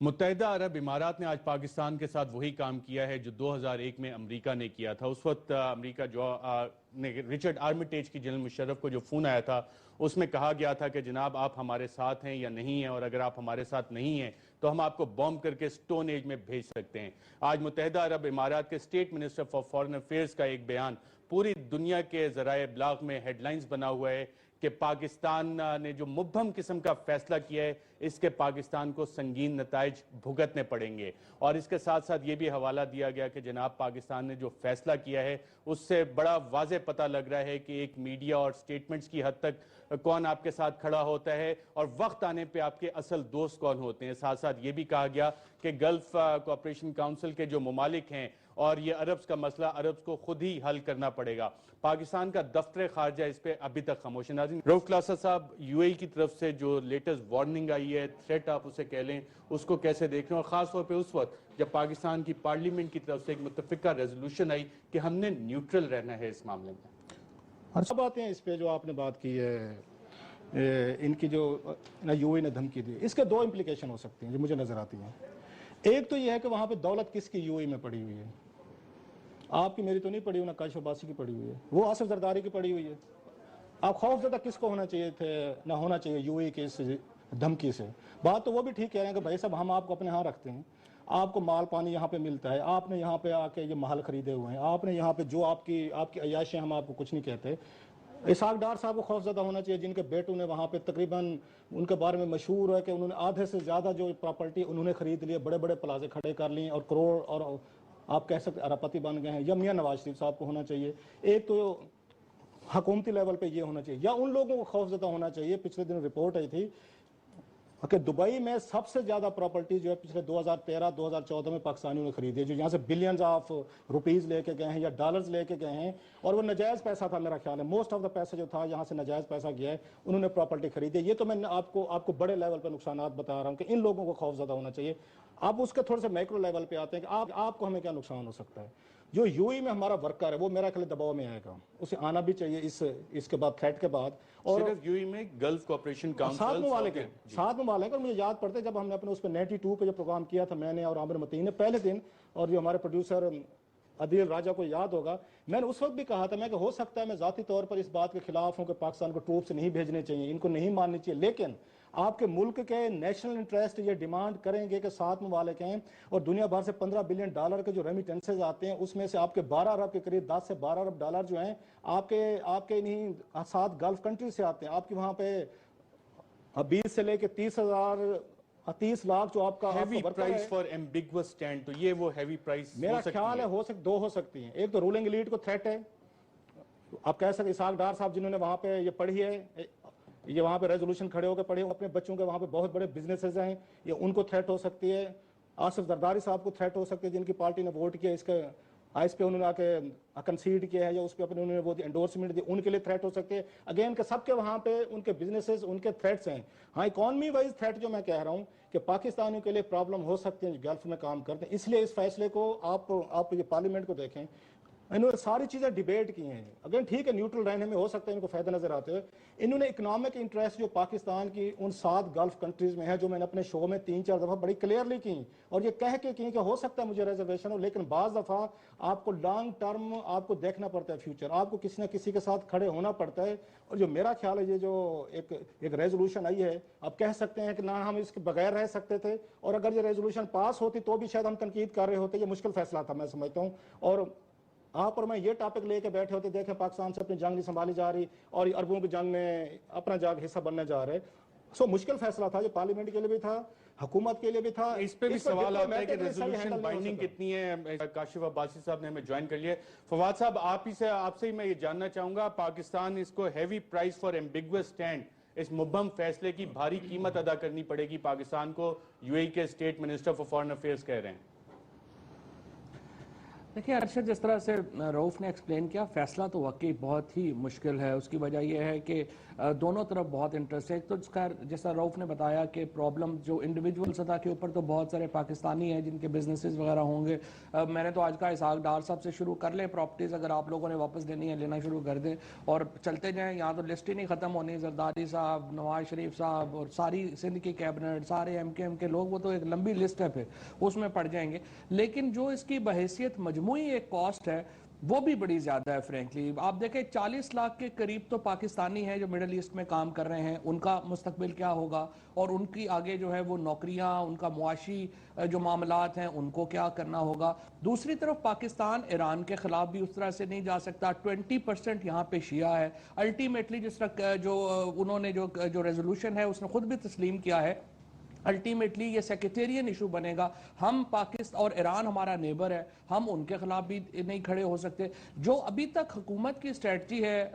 متحدہ عرب امارات نے آج پاکستان کے ساتھ وہی کام کیا ہے جو 2001 میں امریکہ نے کیا تھا۔ اس وقت امریکہ جو رچرڈ آرمیٹیج کی جنرل مشرف کو جو فون آیا تھا اس میں کہا گیا تھا کہ جناب آپ ہمارے ساتھ ہیں یا نہیں ہیں، اور اگر آپ ہمارے ساتھ نہیں ہیں تو ہم آپ کو بومب کر کے سٹون ایج میں بھیج سکتے ہیں۔ آج متحدہ عرب امارات کے state minister for foreign affairs کا ایک بیان پوری دنیا کے ذرائع ابلاغ میں ہیڈ لائنز بنا ہوا ہے کہ پاکستان نے جو مبہم قسم کا فیصلہ کیا ہے اس کے پاکستان کو سنگین نتائج بھگتنے پڑیں گے، اور اس کے ساتھ ساتھ یہ بھی حوالہ دیا گیا کہ جناب پاکستان نے جو فیصلہ کیا ہے اس سے بڑا واضح پتہ لگ رہا ہے کہ ایک میڈیا اور سٹیٹمنٹس کی حد تک کون آپ کے ساتھ کھڑا ہوتا ہے اور وقت آنے پہ آپ کے اصل دوست کون ہوتے ہیں۔ ساتھ ساتھ یہ بھی کہا گیا کہ گلف کوآپریشن کاؤنسل کے جو ممالک ہیں اور یہ عربز کا مسئلہ عربز کو خود ہی حل کرنا پڑے گا۔ پاکستان کا دفتر خارجہ اس پہ ابھی تک خاموش ہے۔ ناظرین، رؤف کلاسا صاحب، یو اے ای کی طرف سے جو لیٹسٹ وارننگ آئی ہے، تھریٹ آپ اسے کہہ لیں، اس کو کیسے دیکھ رہے ہیں، اور خاص طور پہ اس وقت جب پاکستان کی پارلیمنٹ کی طرف سے ایک متفقہ ریزولوشن آئی کہ ہم نے نیوٹرل رہنا ہے اس معاملے میں؟ سب باتیں اس پہ جو آپ نے بات کی ہے، ان کی جو یو اے نے دھمکی دی، اس کے دو امپلیکیشن ہو سکتی ہیں جو مجھے نظر آتی ہیں۔ ایک تو یہ ہے کہ وہاں پہ دولت کس کی یو اے میں پڑی ہوئی ہے، آپ کی میری تو نہیں پڑی ہوئی، نہ کاشف عباسی کی پڑی ہوئی ہے، وہ آصف زرداری کی پڑی ہوئی ہے۔ آپ خوف زدہ کس کو ہونا چاہیے تھے، نہ ہونا چاہیے یو اے کے اس دھمکی سے۔ بات تو وہ بھی ٹھیک کہہ رہے ہیں کہ بھائی صاحب ہم آپ کو اپنے ہاں رکھتے ہیں، آپ کو مال پانی یہاں پہ ملتا ہے، آپ نے یہاں پہ آ کے یہ محل خریدے ہوئے ہیں، آپ نے یہاں پہ جو آپ کی عیاشیں، ہم آپ کو کچھ نہیں کہتے۔ اسحاق ڈار صاحب کو خوف زدہ ہونا چاہیے، جن کے بیٹوں نے وہاں پہ تقریباً ان کے بارے میں مشہور ہے کہ انہوں نے آدھے سے زیادہ جو پراپرٹی انہوں نے خرید لیے، بڑے بڑے پلازے کھڑے کر لیے اور کروڑ اور آپ کہہ سکتے اربپتی بن گئے ہیں۔ یا میاں نواز شریف صاحب کو ہونا چاہیے، ایک تو حکومتی لیول پہ یہ ہونا چاہیے، یا ان لوگوں کو خوف زدہ ہونا چاہیے۔ پچھلے دن رپورٹ آئی تھی کہ دبئی میں سب سے زیادہ پراپرٹی جو ہے پچھلے 2013-2014 میں پاکستانیوں نے خریدی ہے، جو یہاں سے بلینز آف روپیز لے کے گئے ہیں یا ڈالرز لے کے گئے ہیں، اور وہ نجائز پیسہ تھا میرا خیال ہے، موسٹ آف دا پیسہ جو تھا یہاں سے نجائز پیسہ گیا ہے، انہوں نے پراپرٹی خریدی ہے۔ یہ تو میں آپ کو بڑے لیول پہ نقصانات بتا رہا ہوں کہ ان لوگوں کو خوف زدہ ہونا چاہیے۔ اب اس کے تھوڑے سے میکرو لیول پہ آتے ہیں کہ آپ کو ہمیں کیا نقصان ہو سکتا ہے۔ جو یو اے میں ہمارا ورکر ہے وہ میرا خیال دباؤ میں آئے گا، اسے آنا بھی چاہیے اس کے بعد تھریٹ کے بعد۔ اور صرف یو اے میں گلف کوآپریشن کاؤنسل 7 ممالک اور مجھے یاد پڑتے جب ہم نے اپنے اس پہ 92 پہ جو پروگرام کیا تھا میں نے اور عامر متین نے پہلے دن، اور جو ہمارے پروڈیوسر عدیل راجہ کو یاد ہوگا، میں نے اس وقت بھی کہا تھا کہ ہو سکتا ہے میں ذاتی طور پر اس بات کے خلاف ہوں کہ پاکستان کو ٹروپس نہیں بھیجنے چاہیے، ان کو نہیں ماننی چاہیے، لیکن آپ کے ملک کے نیشنل انٹرسٹ یہ ڈیمانڈ کریں گے کہ 7 ممالک ہیں اور دنیا بھر سے $15 بلین کے جو ریمیٹنسز آتے ہیں اس میں سے آپ کے 12 ارب کے قریب 10 سے 12 ارب ڈالر جو ہیں آپ کے انہیں 7 گلف کنٹری سے آتے ہیں۔ آپ کی وہاں پہ 20 سے لے کے 30 لاکھ جو آپ کا heavy price for ambiguous stand, تو یہ وہ ہیوی پرائس میرا خیال ہے دو ہو سکتی ہیں۔ ایک تو رولنگ ایلیٹ کو تھریٹ ہے، آپ کہہ سکتے اسحاق ڈار صاحب جنہوں نے وہاں پہ یہ پڑھی ہے، یہ وہاں پہ ریزولوشن کھڑے ہو کے پڑھے، اپنے بچوں کے وہاں پہ بہت بڑے بزنسز ہیں، یہ ان کو تھریٹ ہو سکتی ہے۔ آصف زرداری صاحب کو تھریٹ ہو سکتی ہے، جن کی پارٹی نے ووٹ کیا اس پہ انہوں نے آ کے کنسیڈ کیا ہے یا اس پہ اپنے انہوں نے وہ انڈورسمنٹ دی، ان کے لیے تھریٹ ہو سکتے ہیں۔ اگین کہ سب کے وہاں پہ ان کے بزنسز، ان کے تھریٹس ہیں۔ ہاں، اکانومی وائز تھریٹ جو میں کہہ رہا ہوں کہ پاکستانیوں کے لیے پرابلم ہو سکتے ہیں جو گلف میں کام کرتے ہیں، اس لیے اس فیصلے کو آپ یہ پارلیمنٹ کو دیکھیں، انہوں نے ساری چیزیں ڈیبیٹ کی ہیں۔ اگر ٹھیک ہے نیوٹرل رہنے میں ہو سکتا ہے ان کو فائدہ نظر آتے ہوئے، انہوں نے اکنامک انٹرسٹ جو پاکستان کی ان 7 گلف کنٹریز میں ہے، جو میں نے اپنے شو میں 3-4 دفعہ بڑی کلیئرلی کی اور یہ کہہ کے کی کہ ہو سکتا ہے مجھے ریزرویشن ہو، لیکن بعض دفعہ آپ کو لانگ ٹرم آپ کو دیکھنا پڑتا ہے، فیوچر آپ کو کسی نہ کسی کے ساتھ کھڑے ہونا پڑتا ہے۔ اور جو میرا خیال ہے یہ جو ایک ریزولوشن آئی ہے، آپ کہہ سکتے ہیں کہ نہ ہم اس کے بغیر رہ سکتے تھے، اور اگر یہ ریزولوشن پاس ہوتی تو بھی شاید ہم تنقید کر رہے ہوتے، یہ مشکل فیصلہ تھا میں سمجھتا ہوں۔ اور آپ اور میں یہ ٹاپک لے کے بیٹھے ہوتے، دیکھیں پاکستان سے اپنی جنگ نہیں سنبھالی جا رہی اور عربوں کی جنگ میں اپنا حصہ بننے جا رہے، مشکل فیصلہ تھا، جو پارلیمنٹ کے لیے بھی تھا، حکومت کے لیے بھی تھا۔ اس پہ بھی سوال آتا ہے کہ ریزولوشن بائنڈنگ کتنی ہے۔ کاشف عباسی صاحب نے ہمیں جوائن کر لیا۔ فواد صاحب، آپ سے ہی میں یہ جاننا چاہوں گا، پاکستان اس کو heavy price for ambiguous stand, اس مبہم فیصلے کی بھاری قیمت ادا کرنی پڑے گی پاکستان کو، یو اے کے state minister for foreign affairs کہہ رہے ہیں۔ دیکھیے ارشد، جس طرح سے رؤف نے ایکسپلین کیا، فیصلہ تو واقعی بہت ہی مشکل ہے. اس کی وجہ یہ ہے کہ دونوں طرف بہت انٹرسٹ ہے. ایک تو جیسا رؤف نے بتایا کہ پرابلم جو انڈیویجول سطح کے اوپر تو بہت سارے پاکستانی ہیں جن کے بزنسز وغیرہ ہوں گے. میں نے تو آج کا اسحاق ڈار صاحب سے شروع کر لیں. پراپرٹیز اگر آپ لوگوں نے واپس لینی ہے لینا شروع کر دیں اور چلتے جائیں. یہاں تو لسٹ ہی نہیں ختم ہونی. زرداری صاحب، نواز شریف صاحب اور ساری سندھ کی کیبنٹ، سارے ایم کے لوگ، وہ تو ایک لمبی لسٹ ہے، پھر اس میں پڑ جائیں گے. لیکن جو اس کی بحیثیت مجموعی ایک کاسٹ ہے وہ بھی بڑی زیادہ ہے. فرینکلی آپ دیکھیں 40 لاکھ کے قریب تو پاکستانی ہیں جو مڈل ایسٹ میں کام کر رہے ہیں. ان کا مستقبل کیا ہوگا اور ان کی آگے جو ہے وہ نوکریاں، ان کا معاشی جو معاملات ہیں ان کو کیا کرنا ہوگا. دوسری طرف پاکستان ایران کے خلاف بھی اس طرح سے نہیں جا سکتا. 20% یہاں پہ شیعہ ہے. الٹیمیٹلی جس طرح جو انہوں نے جو ریزولوشن ہے اس نے خود بھی تسلیم کیا ہے، الٹیمیٹلی یہ سیکریٹیرین ایشو بنے گا. ہم پاکستان اور ایران ہمارا نیبر ہے، ہم ان کے خلاف بھی نہیں کھڑے ہو سکتے. جو ابھی تک حکومت کی اسٹریٹجی ہے،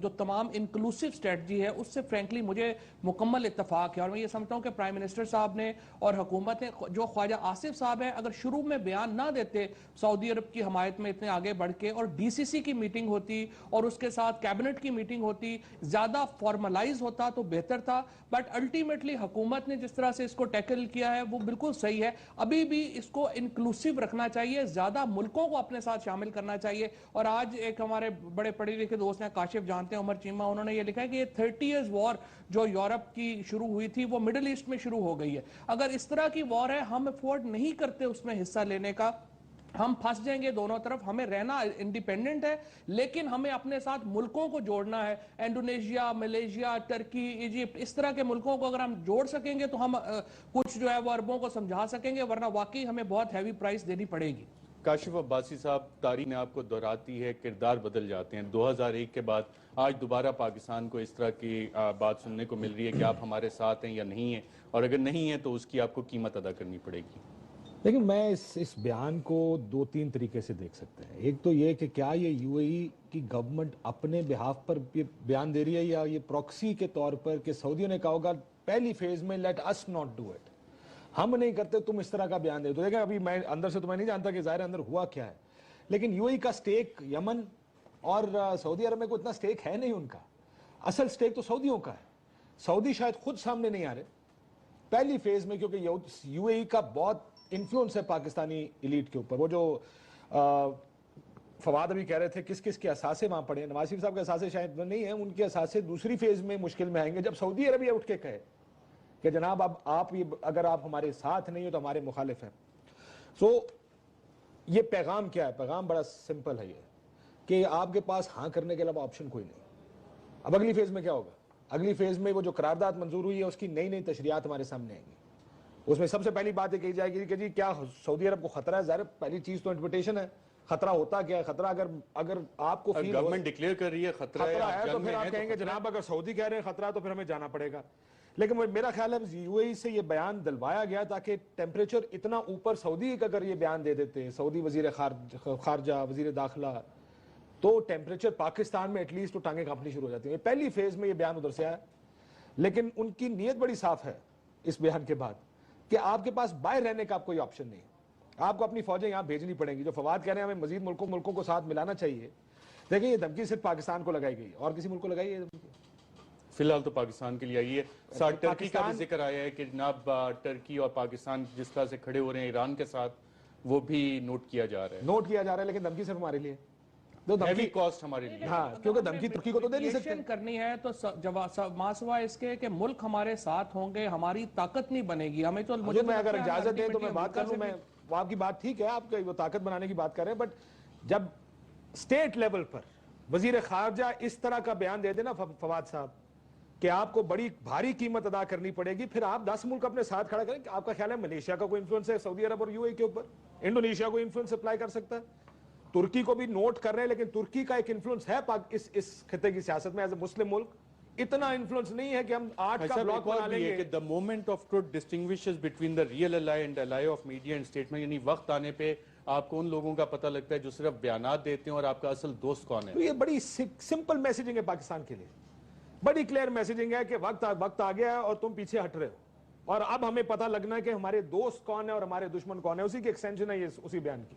جو تمام انکلوسیو اسٹریٹجی ہے، اس سے فرینکلی مجھے مکمل اتفاق ہے. اور میں یہ سمجھتا ہوں کہ پرائم منسٹر صاحب نے اور حکومت نے، جو خواجہ آصف صاحب ہیں، اگر شروع میں بیان نہ دیتے سعودی عرب کی حمایت میں اتنے آگے بڑھ کے، اور ڈی سی سی کی میٹنگ ہوتی اور اس کے ساتھ کیبنٹ کی میٹنگ ہوتی، زیادہ فارملائز ہوتا تو بہتر تھا. بٹ الٹیمیٹلی حکومت نے جس طرح سے اس کو ٹیکل کیا ہے وہ بالکل صحیح ہے. ابھی بھی اس کو انکلوسیو رکھنا چاہیے، زیادہ ملکوں کو اپنے ساتھ شامل کرنا چاہیے. اور آج ایک ہمارے بڑے پڑھے لکھے دوست ہیں، کاشف جانتے ہیں، عمر چیمہ، انہوں نے یہ لکھا ہے کہ یہ 30 ایئرز وار جو یورپ کی شروع ہوئی تھی وہ مڈل ایسٹ میں شروع ہو گئی ہے. اگر اس طرح کی وار ہے، ہم افورڈ نہیں کرتے اس میں حصہ لینے کا. ہم پھنس جائیں گے دونوں طرف. ہمیں رہنا انڈیپینڈنٹ ہے لیکن ہمیں اپنے ساتھ ملکوں کو جوڑنا ہے. انڈونیشیا، ملیشیا، ترکی، ایجپٹ، اس طرح کے ملکوں کو اگر ہم جوڑ سکیں گے تو ہم کچھ جو ہے وہ عربوں کو سمجھا سکیں گے، ورنہ واقعی ہمیں بہت ہیوی پرائس دینی پڑے گی. کاشف عباسی صاحب، تاریخ میں آپ کو دہراتی ہے، کردار بدل جاتے ہیں. 2001 کے بعد آج دوبارہ پاکستان کو اس طرح کی بات سننے کو مل رہی ہے کہ آپ ہمارے ساتھ ہیں یا نہیں ہیں، اور اگر نہیں ہیں تو اس کی آپ کو قیمت ادا کرنی پڑے گی. لیکن میں اس بیان کو 2-3 طریقے سے دیکھ سکتے ہیں. ایک تو یہ کہ کیا یہ یو اے ای کی گورنمنٹ اپنے بہاف پر بیان دے رہی ہے، یا یہ پروکسی کے طور پر کہ سعودیوں نے کہا ہوگا پہلی فیز میں let us not do it, ہم نہیں کرتے، تم اس طرح کا بیان دے دو. دیکھیں ابھی میں اندر سے تو میں نہیں جانتا کہ ظاہر اندر ہوا کیا ہے، لیکن یو اے ای کا سٹیک یمن اور سعودی عرب میں کوئی اتنا سٹیک ہے نہیں. ان کا اصل سٹیک تو سعودیوں کا ہے. سعودی شاید خود سامنے نہیں آ رہے پہلی فیز میں، کیونکہ یو اے ای کا بہت انفلوئنس ہے پاکستانی ایلیٹ کے اوپر. وہ جو فواد ابھی کہہ رہے تھے کس کس کے اثاثے وہاں پڑے ہیں، نواز شریف صاحب کے اثاثے شاید نہیں ہیں، ان کے اثاثے دوسری فیز میں مشکل میں آئیں گے جب سعودی عرب یہ اٹھ کے کہے کہ جناب اب آپ اگر آپ ہمارے ساتھ نہیں ہو تو ہمارے مخالف ہیں. سو یہ پیغام کیا ہے؟ پیغام بڑا سمپل ہے، یہ کہ آپ کے پاس ہاں کرنے کے علاوہ آپشن کوئی نہیں. اب اگلی فیز میں کیا ہوگا؟ اگلی فیز میں وہ جو قرارداد منظور ہوئی ہے اس کی نئی تشریحات ہمارے سامنے آئیں گی. اس میں سب سے پہلی بات یہ کہی جائے گی کہ جی کیا سعودی عرب کو خطرہ ہے. ظاہر پہلی چیز تو انویٹیشن ہے. خطرہ ہوتا کیا ہے؟ خطرہ اگر آپ کو فیل گورنمنٹ ڈکلیئر کر رہی ہے خطرہ ہے تو پھر آپ کہیں گے جناب اگر سعودی کہہ رہے ہیں خطرہ تو پھر ہمیں جانا پڑے گا. لیکن میرا خیال ہے یو اے ای سے یہ بیان دلوایا گیا تاکہ ٹیمپریچر اتنا اوپر، سعودی اگر یہ بیان دے دیتے، سعودی وزیر خارجہ، وزیر داخلہ، تو ٹیمپریچر پاکستان میں ایٹ لیسٹ تو ٹانگیں کانپنی شروع ہو جاتی ہیں. پہلی فیز میں یہ بیان ادھر سے آیا، لیکن ان کی نیت بڑی صاف ہے اس بیان کے بعد کہ آپ کے پاس باہر رہنے کا کوئی آپشن نہیں. آپ کو اپنی فوجیں یہاں بھیجنی پڑیں گی. جو فواد کہہ رہے ہیں ہمیں مزید ملکوں کو ساتھ ملانا چاہیے، دیکھیں یہ دھمکی صرف پاکستان کو لگائی گئی اور کسی ملک کو لگائی ہے؟ فی الحال تو پاکستان کے لیے آئی ہے. ٹرکی کا بھی ذکر آیا ہے کہ جناب ٹرکی اور پاکستان جس طرح سے کھڑے ہو رہے ہیں ایران کے ساتھ، وہ بھی نوٹ کیا جا رہا ہے. لیکن دھمکی صرف ہمارے لیے، ہیوی کاسٹ ہمارے لیے. ہاں کیونکہ دھمکی ترکی کو تو دے نہیں سکتے. کرنی ہے تو ماسوا اس کے کہ ملک ہمارے ساتھ ہوں گے، ہماری طاقت نہیں بنے گی. ہمیں تو مجھے میں اگر اجازت دیں تو میں بات کر لوں. میں آپ کی بات ٹھیک ہے، آپ وہ طاقت بنانے کی بات کر رہے ہیں، بٹ جب اسٹیٹ لیول پر وزیر خارجہ اس طرح کا بیان دے دے نا فواد صاحب کہ آپ کو بڑی بھاری قیمت ادا کرنی پڑے گی، پھر آپ 10 ملک اپنے ساتھ کھڑا کریں. آپ کا خیال ہے ملیشیا کا کوئی انفلوئنس ہے سعودی عرب اور یو اے کے اوپر؟ انڈونیشیا کو انفلوئنس اپلائی کر سکتا ہے. ترکی کو بھی نوٹ کر رہے ہیں، لیکن ترکی کا ایک انفلوئنس ہے اس خطے کی سیاست میں ایز اے مسلم ملک. اتنا انفلوئنس نہیں ہے کہ ہم 8 کا بلاک بنا لیں گے. The moment of truth distinguishes between the real ally and ally of media and statement. یعنی وقت آنے پہ آپ کو ان لوگوں کا پتہ لگتا ہے جو صرف بیانات دیتے ہیں اور آپ کا اصل دوست کون ہے. یہ بڑی سمپل میسیجنگ ہے پاکستان کے لیے، بڑی کلیئر میسیجنگ ہے کہ وقت آ گیا ہے اور تم پیچھے ہٹ رہے ہو، اور اب ہمیں پتہ لگنا ہے کہ ہمارے دوست کون ہے اور ہمارے دشمن کون ہے. اسی کی ایکسٹینشن ہے یہ اسی بیان کی.